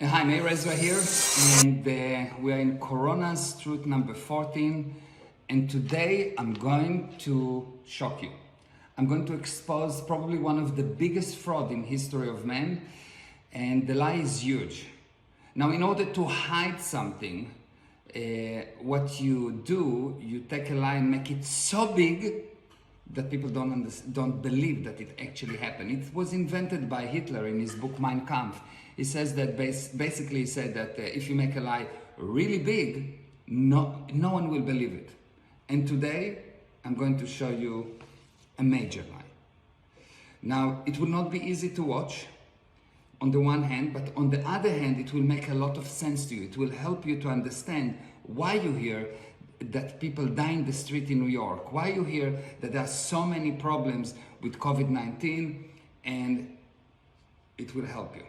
Hi, Meir Ezra here, and we are in Corona's Truth number 14, and today I'm going to shock you. I'm going to expose probably one of the biggest fraud in history of man, and the lie is huge. Now, in order to hide something, what you do, you take a lie and make it so big that people don't believe that it actually happened. It was invented by Hitler in his book Mein Kampf. He says that basically he said that if you make a lie really big, no one will believe it. And today I'm going to show you a major lie. Now, it will not be easy to watch on the one hand, but on the other hand, it will make a lot of sense to you. It will help you to understand why you hear that people die in the street in New York, why you hear that there are so many problems with COVID-19, and it will help you.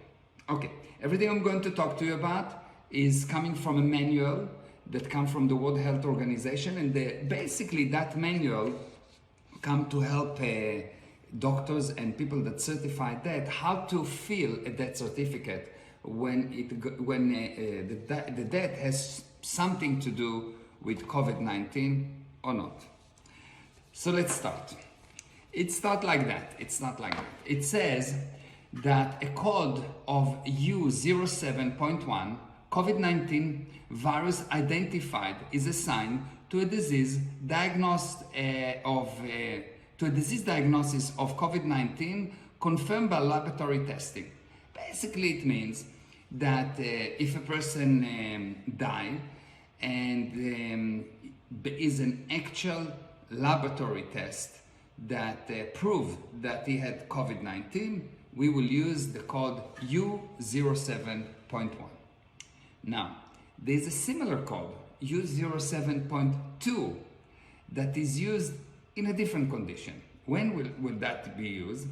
Okay, everything I'm going to talk to you about is coming from a manual that comes from the World Health Organization, and basically that manual come to help doctors and people that certify that how to fill a death certificate when the death has something to do with COVID-19 or not. So let's start. It starts like that. It's not like that. It says that a code of U07.1 COVID-19 virus identified is assigned to a disease diagnosis of COVID-19 confirmed by laboratory testing. Basically, it means that if a person dies and there is an actual laboratory test that proves that he had COVID-19, we will use the code U07.1. Now, there's a similar code, U07.2, that is used in a different condition. When will that be used?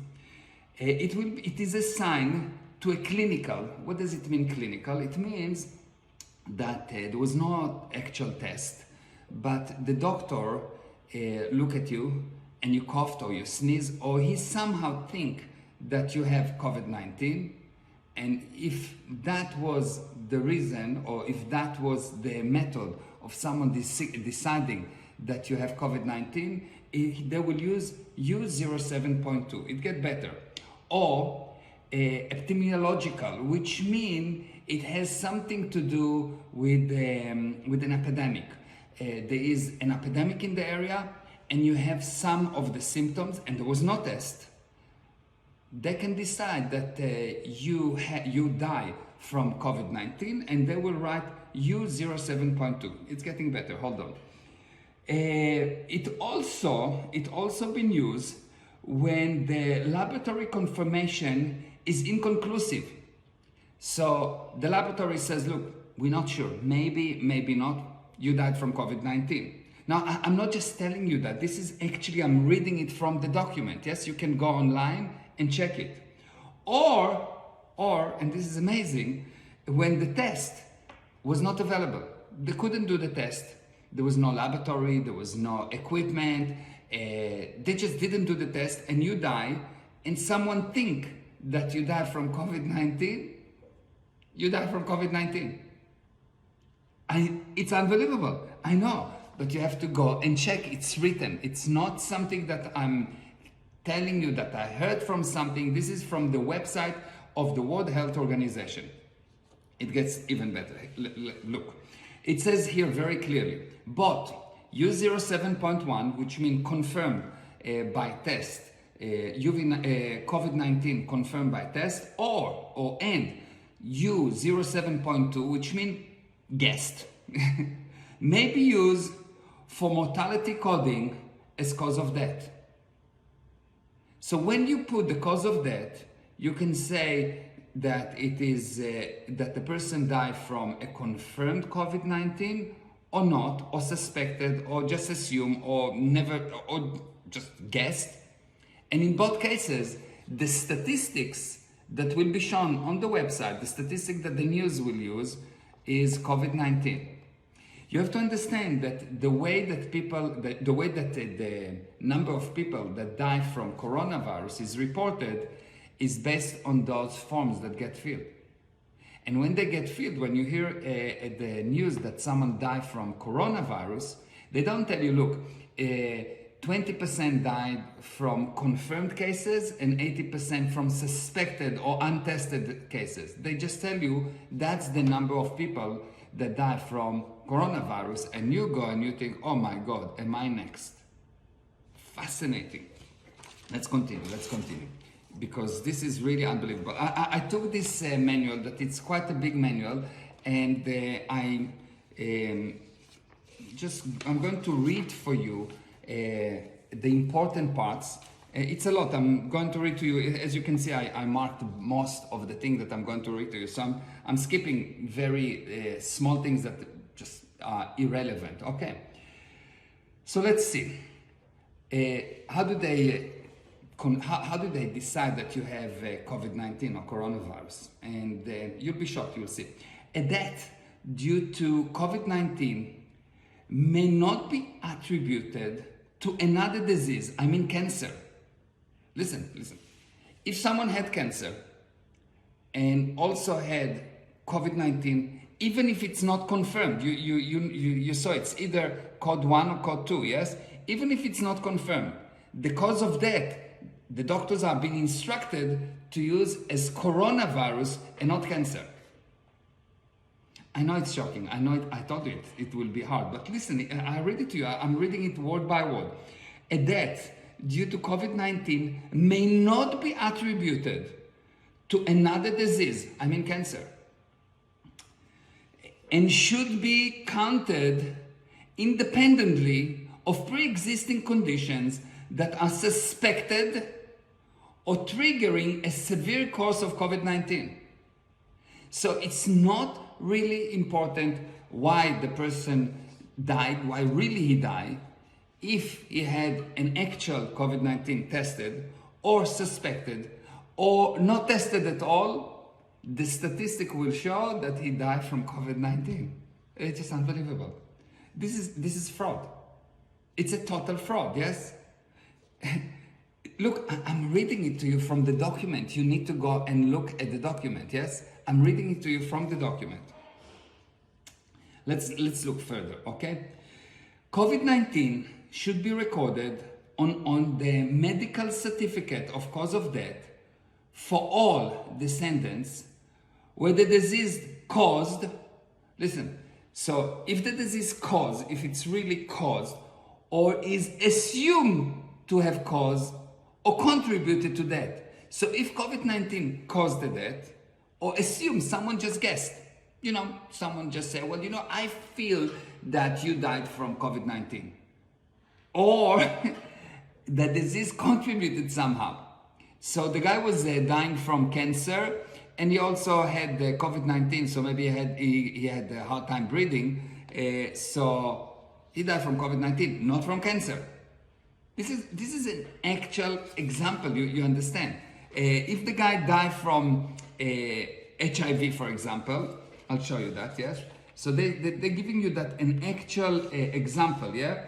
It is assigned to a clinical. What does it mean, clinical? It means that there was no actual test, but the doctor look at you and you coughed or you sneeze, or he somehow think that you have COVID-19, and if that was the reason, or if that was the method of someone deciding that you have COVID-19, they will use U07.2. It gets better. Or epidemiological, which means it has something to do with an epidemic. There is an epidemic in the area, and you have some of the symptoms, and there was no test. They can decide that you die from COVID-19, and they will write U07.2. It's getting better. Hold on. It also been used when the laboratory confirmation is inconclusive. So the laboratory says, look, we're not sure, maybe not, you died from COVID-19. Now, I'm not just telling you that, this is actually, I'm reading it from the document. Yes, you can go online and check it. Or, and this is amazing, when the test was not available, they couldn't do the test. There was no laboratory, there was no equipment, they just didn't do the test, and you die, and someone think that you died from COVID-19, you died from COVID-19. It's unbelievable, I know, but you have to go and check, it's written. It's not something that I'm telling you that I heard from something. This is from the website of the World Health Organization. It gets even better. Look, it says here very clearly, but U07.1, which means confirmed by test, COVID-19 confirmed by test, and U07.2, which means guessed, may be used for mortality coding as cause of death. So when you put the cause of death, you can say that it is that the person died from a confirmed COVID-19 or not, or suspected, or just assumed, or never, or just guessed. And in both cases, the statistics that will be shown on the website, the statistic that the news will use, is COVID-19. You have to understand that the way that the number of people that die from coronavirus is reported is based on those forms that get filled. And when they get filled, when you hear the news that someone died from coronavirus, they don't tell you, look, 20% died from confirmed cases and 80% from suspected or untested cases. They just tell you that's the number of people that die from coronavirus, and you go and you think, oh my God, am I next? Fascinating. Let's continue, because this is really unbelievable. I took this manual, that it's quite a big manual, and I'm going to read for you the important parts. It's a lot. I'm going to read to you. As you can see, I marked most of the things that I'm going to read to you. So I'm skipping very small things that just are irrelevant. Okay. So let's see. How do they decide that you have COVID-19 or coronavirus? And you'll be shocked. You'll see. A death due to COVID-19 may not be attributed to another disease, I mean cancer. Listen. If someone had cancer and also had COVID-19, even if it's not confirmed, you saw it's either code 1 or code 2, yes? Even if it's not confirmed, the cause of death, the doctors are being instructed to use as coronavirus and not cancer. I know it's shocking. I know it. I told you it will be hard. But listen, I read it to you. I'm reading it word by word. A death due to COVID-19 may not be attributed to another disease, I mean cancer, and should be counted independently of pre-existing conditions that are suspected or triggering a severe course of COVID-19. So it's not really important why the person died, why really he died, if he had an actual COVID-19 tested or suspected or not tested at all. The statistic will show that he died from COVID-19. It's just unbelievable. This is fraud. It's a total fraud, yes? Look, I'm reading it to you from the document. You need to go and look at the document, yes? I'm reading it to you from the document. Let's look further, okay? COVID-19 should be recorded on the medical certificate of cause of death for all descendants where the disease caused, listen, so if the disease caused, if it's really caused, or is assumed to have caused or contributed to death. So if COVID-19 caused the death, or assume someone just guessed, someone just said, well, I feel that you died from COVID-19. Or the disease contributed somehow. So the guy was dying from cancer, and he also had the COVID-19, so maybe he had a hard time breathing. So he died from COVID-19, not from cancer. This is an actual example, you understand. If the guy died from HIV, for example, I'll show you that, yes? So they're giving you that an actual example, yeah?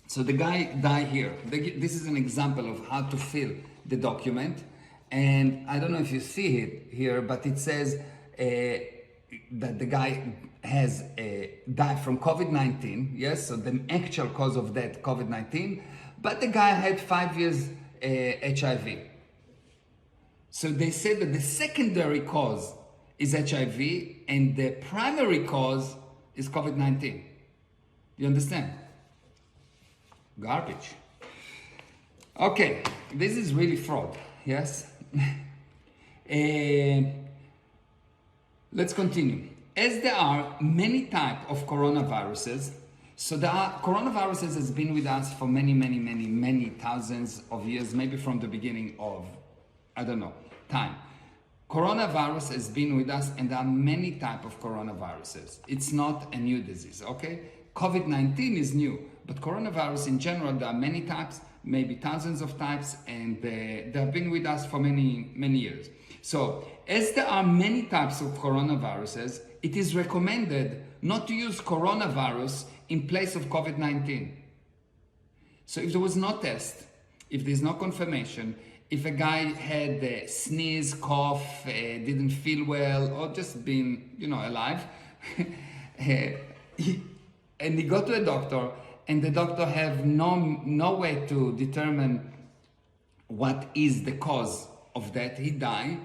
So the guy died here. This is an example of how to fill the document. And I don't know if you see it here, but it says that the guy has died from COVID-19, yes? So the actual cause of death, COVID-19, but the guy had 5 years HIV. So they say that the secondary cause is HIV and the primary cause is COVID-19. You understand? Garbage. Okay, this is really fraud, yes? Let's continue. As there are many types of coronaviruses, so coronaviruses has been with us for many thousands of years, maybe from the beginning of, I don't know, time. Coronavirus has been with us, and there are many types of coronaviruses. It's not a new disease, okay? COVID-19 is new, but coronavirus in general, there are many types, maybe thousands of types, and they have been with us for many years. So, as there are many types of coronaviruses, it is recommended not to use coronavirus in place of COVID-19. So if there was no test, if there's no confirmation, if a guy had a sneeze, cough, didn't feel well, or just been, alive, and he got to a doctor, and the doctor have no way to determine what is the cause of that, he died.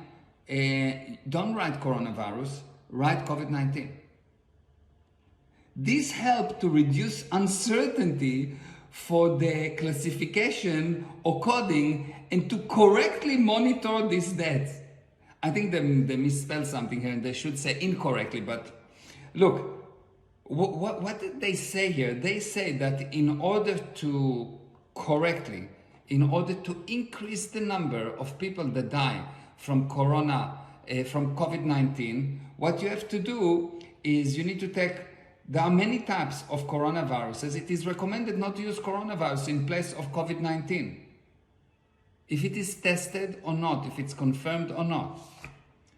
Don't write coronavirus, write COVID-19. This helped to reduce uncertainty for the classification or coding and to correctly monitor these deaths. I think they misspelled something here and they should say incorrectly, but look, what did they say here? They say that in order to increase the number of people that die from from COVID-19, what you have to do is you need to there are many types of coronaviruses. It is recommended not to use coronavirus in place of COVID-19. If it is tested or not, if it's confirmed or not.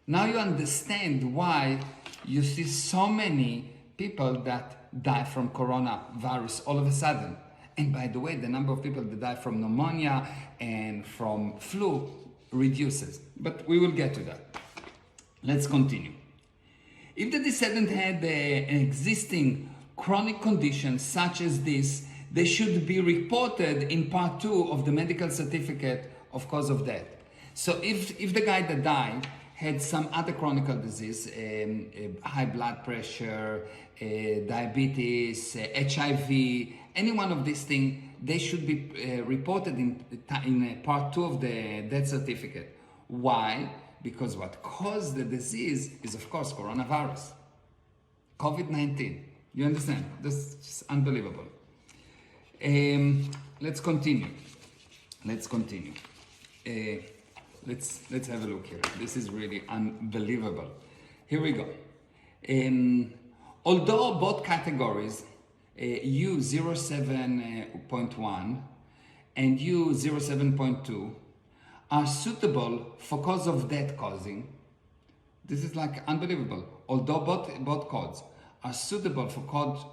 Now you understand why you see so many people that die from coronavirus all of a sudden. And by the way, the number of people that die from pneumonia and from flu reduces. But we will get to that. Let's continue. If the descendant had an existing chronic condition such as this, they should be reported in part 2 of the medical certificate of cause of death. So if the guy that died had some other chronic disease, high blood pressure, diabetes, HIV, any one of these things, they should be reported in part 2 of the death certificate. Why? Because what caused the disease is, of course, coronavirus, COVID-19. You understand? This is just unbelievable. Let's continue. Let's have a look here. This is really unbelievable. Here we go. Although both categories, U07.1 and U07.2, are suitable for cause of death causing. This is like unbelievable. Although both codes are suitable for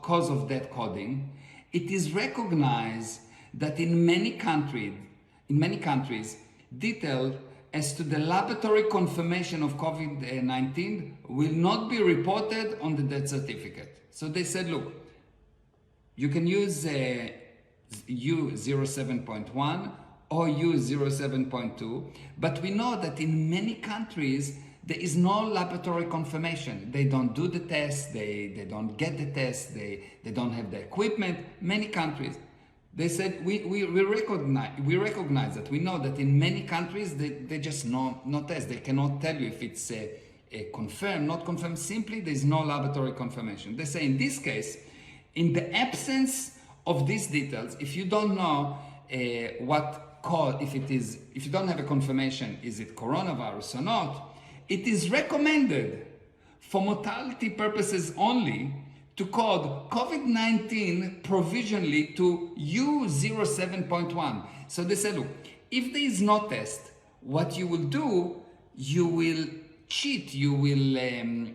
cause of death coding, it is recognized that in many countries, detail as to the laboratory confirmation of COVID-19 will not be reported on the death certificate. So they said, look, you can use U07.1 or U07.2, but we know that in many countries there is no laboratory confirmation. They don't do the test, they don't get the test, they don't have the equipment. Many countries, they said we recognize that. We know that in many countries they just no test. They cannot tell you if it's confirmed, not confirmed. Simply there is no laboratory confirmation. They say in this case, in the absence of these details, if you don't know if you don't have a confirmation, is it coronavirus or not, it is recommended for mortality purposes only to code COVID-19 provisionally to U07.1. So they said, look, if there is no test, what you will do, you will cheat, you will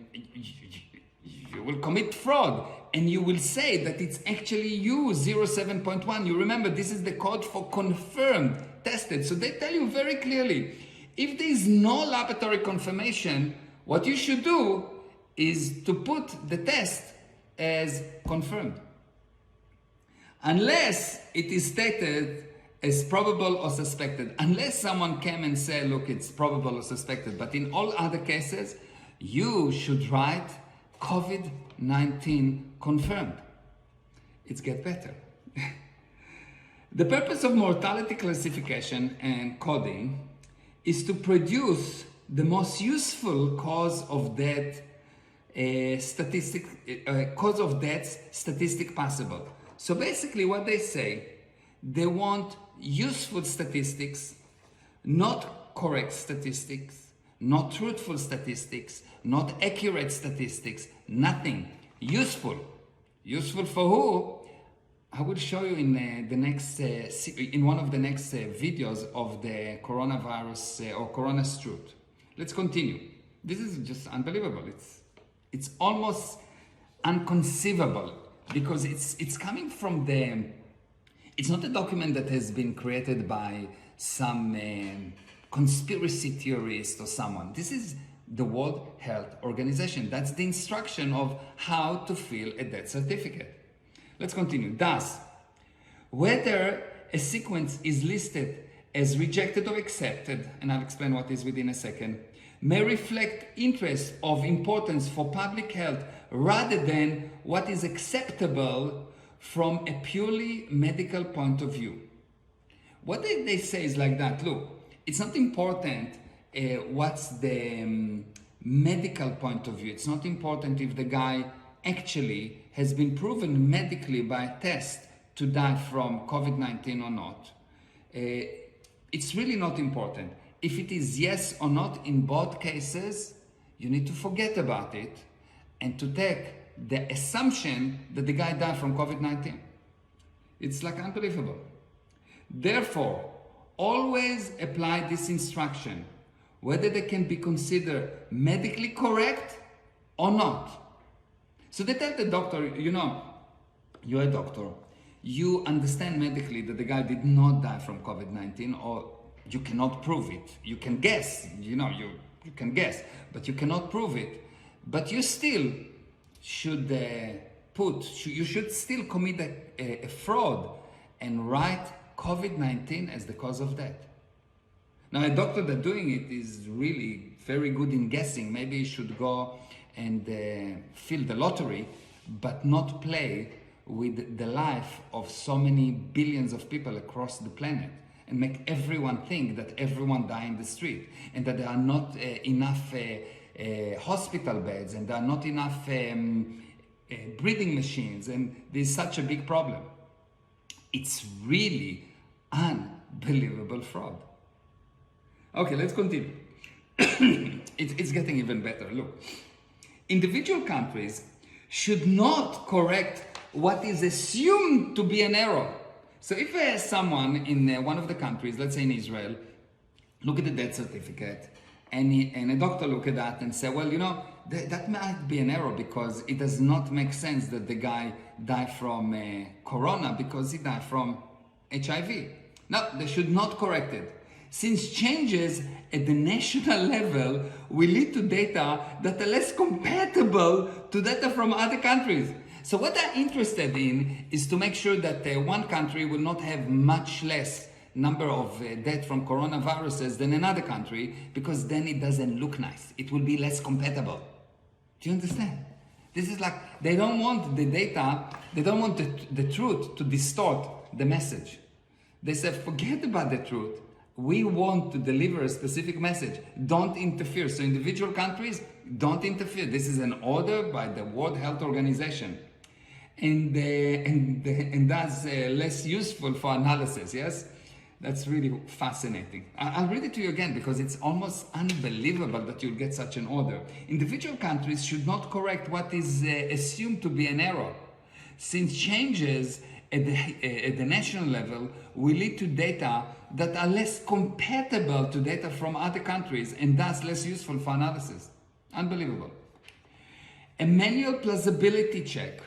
commit fraud, and you will say that it's actually U07.1. You remember, this is the code for confirmed, tested. So they tell you very clearly, if there is no laboratory confirmation, what you should do is to put the test as confirmed. Unless it is stated as probable or suspected. Unless someone came and said, look, it's probable or suspected. But in all other cases, you should write COVID-19 confirmed. It gets better. The purpose of mortality classification and coding is to produce the most useful cause of death statistic possible. So basically what they say, they want useful statistics, not correct statistics, not truthful statistics, not accurate statistics, nothing. Useful. Useful for who? I will show you in in one of the next videos of the coronavirus or corona's truth. Let's continue. This is just unbelievable. It's almost inconceivable because it's coming from it's not a document that has been created by some conspiracy theorist or someone. This is the World Health Organization. That's the instruction of how to fill a death certificate. Let's continue. Thus, whether a sequence is listed as rejected or accepted, and I'll explain what is within a second, may reflect interests of importance for public health rather than what is acceptable from a purely medical point of view. What they say is like that. Look, it's not important what's the medical point of view. It's not important if the guy actually has been proven medically by a test to die from COVID-19 or not. It's really not important. If it is yes or not in both cases, you need to forget about it and to take the assumption that the guy died from COVID-19. It's like unbelievable. Therefore, always apply this instruction, whether they can be considered medically correct or not. So they tell the doctor, you know, you're a doctor, you understand medically that the guy did not die from COVID-19, or you cannot prove it. You can guess, you know, you can guess, but you cannot prove it. But you still should you should still commit a fraud and write COVID-19 as the cause of death. Now, a doctor that's doing it is really very good in guessing. Maybe he should go and fill the lottery, but not play with the life of so many billions of people across the planet and make everyone think that everyone die in the street and that there are not enough hospital beds and there are not enough breathing machines, and there's such a big problem. It's really unbelievable fraud. Okay, let's continue. It's getting even better. Look, individual countries should not correct what is assumed to be an error. So if someone in one of the countries, let's say in Israel, look at the death certificate, and a doctor look at that and say, well, you know, that might be an error because it does not make sense that the guy died from corona because he died from HIV. No, they should not correct it. Since changes at the national level will lead to data that are less compatible to data from other countries. So what they're interested in is to make sure that one country will not have much less number of death from coronaviruses than another country, because then it doesn't look nice. It will be less compatible. Do you understand? This is like, they don't want the data, they don't want the truth to distort the message. They said, forget about the truth. We want to deliver a specific message. Don't interfere. So individual countries, don't interfere. This is an order by the World Health Organization. And that's less useful for analysis, yes? That's really fascinating. I'll read it to you again because it's almost unbelievable that you'll get such an order. Individual countries should not correct what is assumed to be an error, since changes at the national level will lead to data that are less compatible to data from other countries and thus less useful for analysis. Unbelievable. A manual plausibility check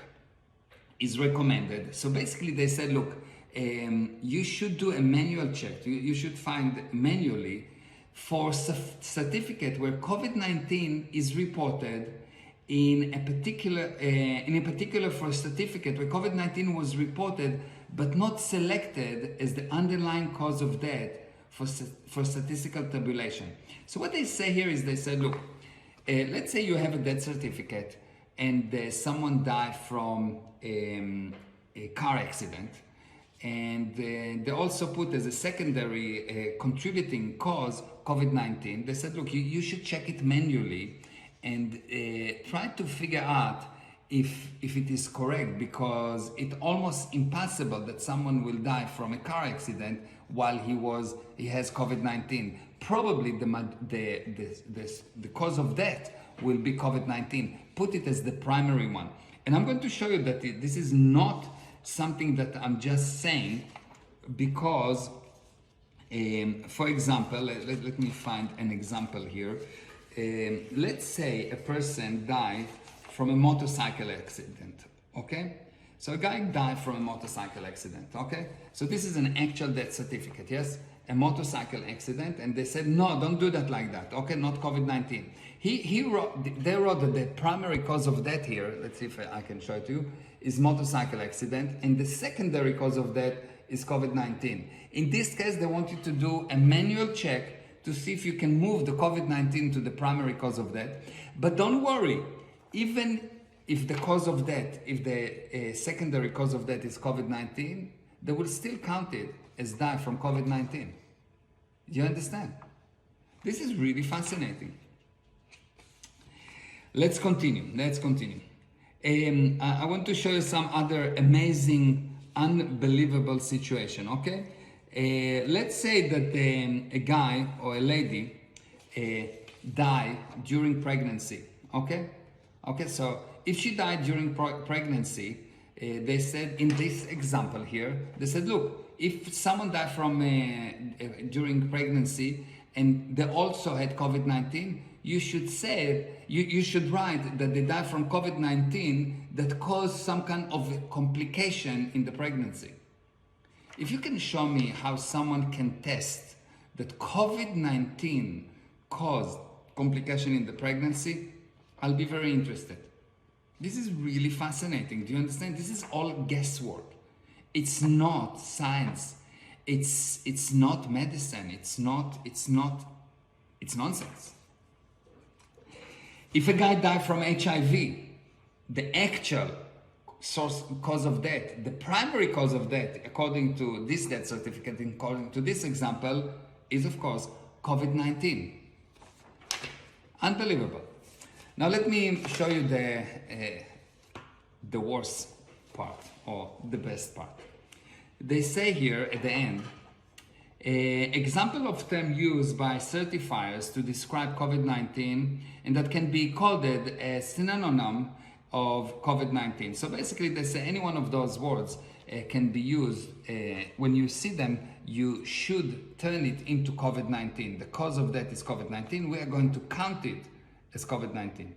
is recommended. So basically they said, look, you should do a manual check. You should find manually for certificate where COVID-19 is reported in a particular for a certificate where COVID-19 was reported but not selected as the underlying cause of death for statistical tabulation. So what they say here is they said, look, let's say you have a death certificate and someone died from a car accident, and they also put as a secondary contributing cause COVID-19. They said, look, you should check it manually and try to figure out if it is correct, because it's almost impossible that someone will die from a car accident while he has COVID-19. Probably the cause of death will be COVID-19. Put it as the primary one. And I'm going to show you that this is not something that I'm just saying, because for example, let me find an example here. Let's say a person died from a motorcycle accident, okay? So a guy died from a motorcycle accident, okay? So this is an actual death certificate, yes? a motorcycle accident, and they said, no, don't do that like that. Okay, not COVID-19. They wrote that the primary cause of death here, let's see if I can show it to you, is motorcycle accident, and the secondary cause of death is COVID-19. In this case, they want you to do a manual check to see if you can move the COVID-19 to the primary cause of death. But don't worry, even if the cause of death, if the secondary cause of death is COVID-19, they will still count it as die from COVID-19. You understand? This is really fascinating. Let's continue. I want to show you some other amazing, unbelievable situation, okay? Let's say that a guy or a lady die during pregnancy, okay? Okay, so if she died during pregnancy, they said in this example here, they said, look, if someone died from during pregnancy and they also had COVID-19, you should say, you should write that they died from COVID-19 that caused some kind of complication in the pregnancy. If you can show me how someone can test that COVID-19 caused complication in the pregnancy, I'll be very interested. This is really fascinating. Do you understand? This is all guesswork. It's not science. It's not medicine. It's nonsense. If a guy died from HIV, the actual cause of death, the primary cause of death, according to this death certificate, according to this example, is of course COVID-19. Unbelievable. Now let me show you the worst part, or the best part. They say here at the end, example of term used by certifiers to describe COVID-19 and that can be called a synonym of COVID-19. So basically they say any one of those words can be used. When you see them, you should turn it into COVID-19. The cause of that is COVID-19. We are going to count it as COVID-19.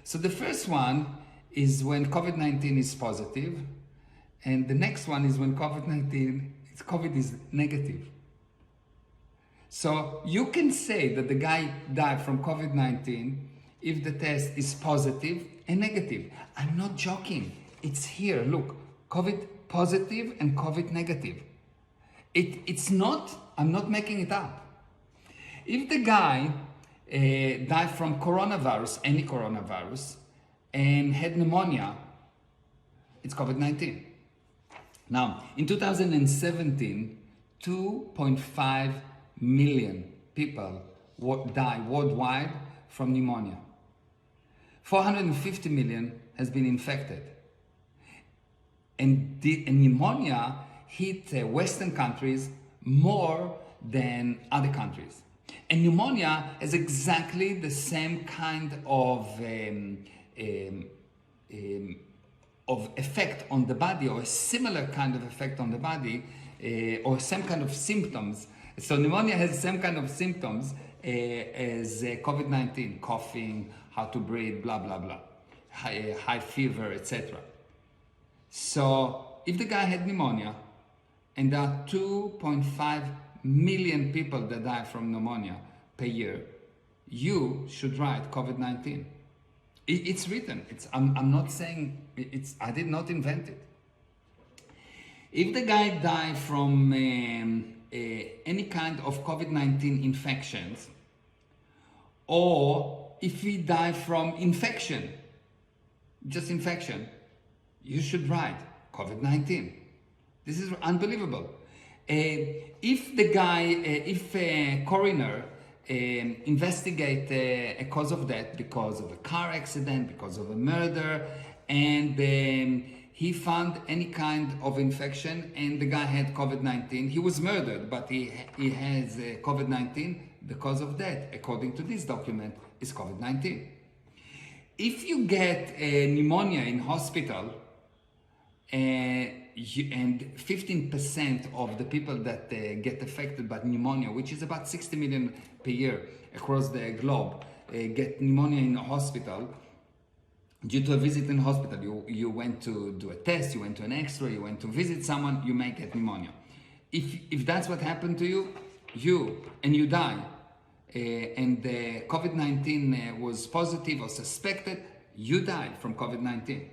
So the first one is when COVID-19 is positive, and the next one is when COVID is negative. So you can say that the guy died from COVID-19 if the test is positive and negative. I'm not joking. It's here. Look, COVID positive and COVID negative. It's not, I'm not making it up. If the guy died from coronavirus, any coronavirus, and had pneumonia, it's COVID-19. Now, in 2017, 2.5 million people died worldwide from pneumonia. 450 million has been infected. And pneumonia hit Western countries more than other countries. And pneumonia has exactly the same kind of effect on the body, or a similar kind of effect on the body, or same kind of symptoms. So pneumonia has the same kind of symptoms as COVID-19, coughing, hard to breathe, blah, blah, blah, high fever, etc. So if the guy had pneumonia, and there are 2.5 million people that die from pneumonia per year, you should write COVID-19. It's written. I'm not saying I did not invent it. If the guy died from any kind of COVID-19 infections, or if he died from infection, just infection, you should write COVID-19. This is unbelievable. If the guy, if a coroner investigate a cause of death because of a car accident, because of a murder, and he found any kind of infection and the guy had COVID-19, he was murdered, but he has COVID-19, the cause of death, according to this document, is COVID-19. If you get pneumonia in hospital, and 15% of the people that get affected by pneumonia, which is about 60 million per year across the globe, get pneumonia in a hospital, due to a visit in hospital, you went to do a test, you went to an x-ray, you went to visit someone, you may get pneumonia. If that's what happened to you, and you die, and COVID-19 was positive or suspected, you died from COVID-19.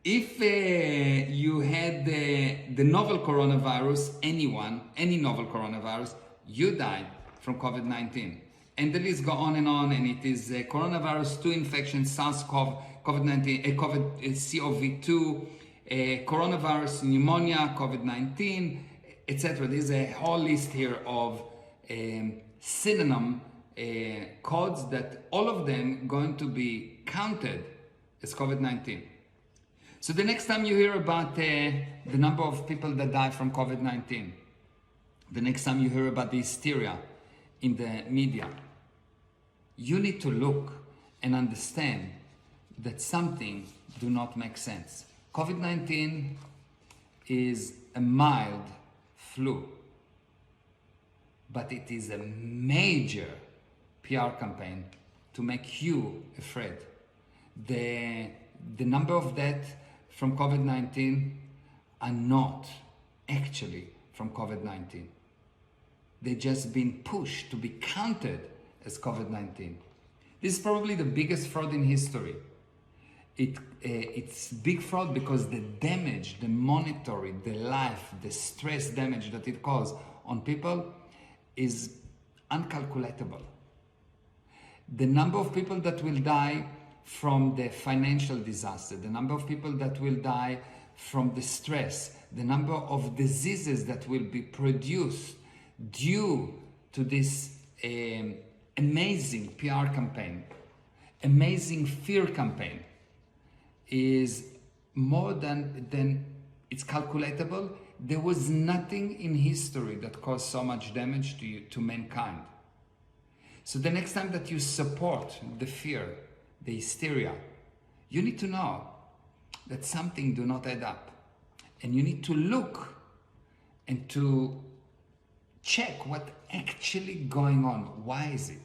If you had the novel coronavirus, any novel coronavirus, you died from COVID-19. And the list go on, and it is coronavirus 2 infection, SARS-CoV, COVID-19, CoV-2, coronavirus, pneumonia, COVID-19, etc. There's a whole list here of synonym codes that all of them going to be counted as COVID-19. So the next time you hear about the number of people that die from COVID-19, the next time you hear about the hysteria in the media, you need to look and understand that something do not make sense. COVID-19 is a mild flu, but it is a major PR campaign to make you afraid. The number of deaths from COVID-19 are not actually from COVID-19. They've just been pushed to be counted as COVID-19. This is probably the biggest fraud in history. It's big fraud because the damage, the monetary, the life, the stress damage that it causes on people is uncalculatable. The number of people that will die from the financial disaster, the number of people that will die from the stress, the number of diseases that will be produced due to this amazing PR campaign, amazing fear campaign, is more than it's calculatable. There was nothing in history that caused so much damage to mankind. So the next time that you support the fear, the hysteria, you need to know that something do not add up. And you need to look and to check what actually going on. Why is it?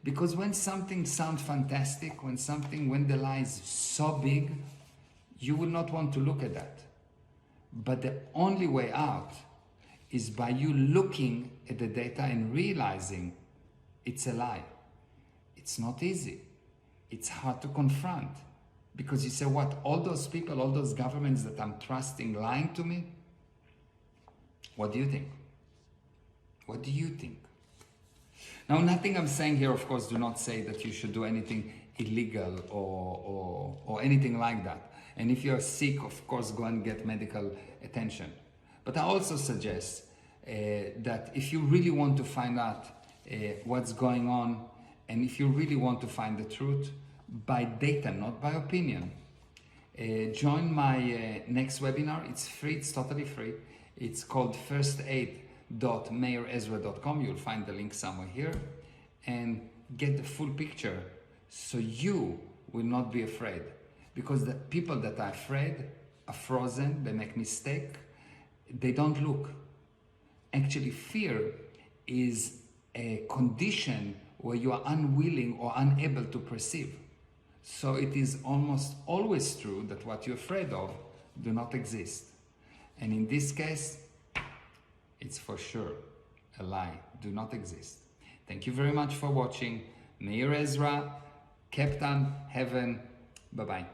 Because when something sounds fantastic, when the lie is so big, you will not want to look at that. But the only way out is by you looking at the data and realizing it's a lie. It's not easy. It's hard to confront. Because you say, what, all those people, all those governments that I'm trusting lying to me? What do you think? What do you think? Now, nothing I'm saying here, of course, do not say that you should do anything illegal or anything like that. And if you're sick, of course, go and get medical attention. But I also suggest that if you really want to find out what's going on, and if you really want to find the truth, by data, not by opinion, join my next webinar. It's free, it's totally free. It's called firstaid.meirezra.com. You'll find the link somewhere here, and get the full picture so you will not be afraid. Because the people that are afraid are frozen, they make mistake, they don't look. Actually, fear is a condition where you are unwilling or unable to perceive. So it is almost always true that what you're afraid of do not exist. And in this case, it's for sure a lie, do not exist. Thank you very much for watching. Meir Ezra, Captain Heaven. Bye-bye.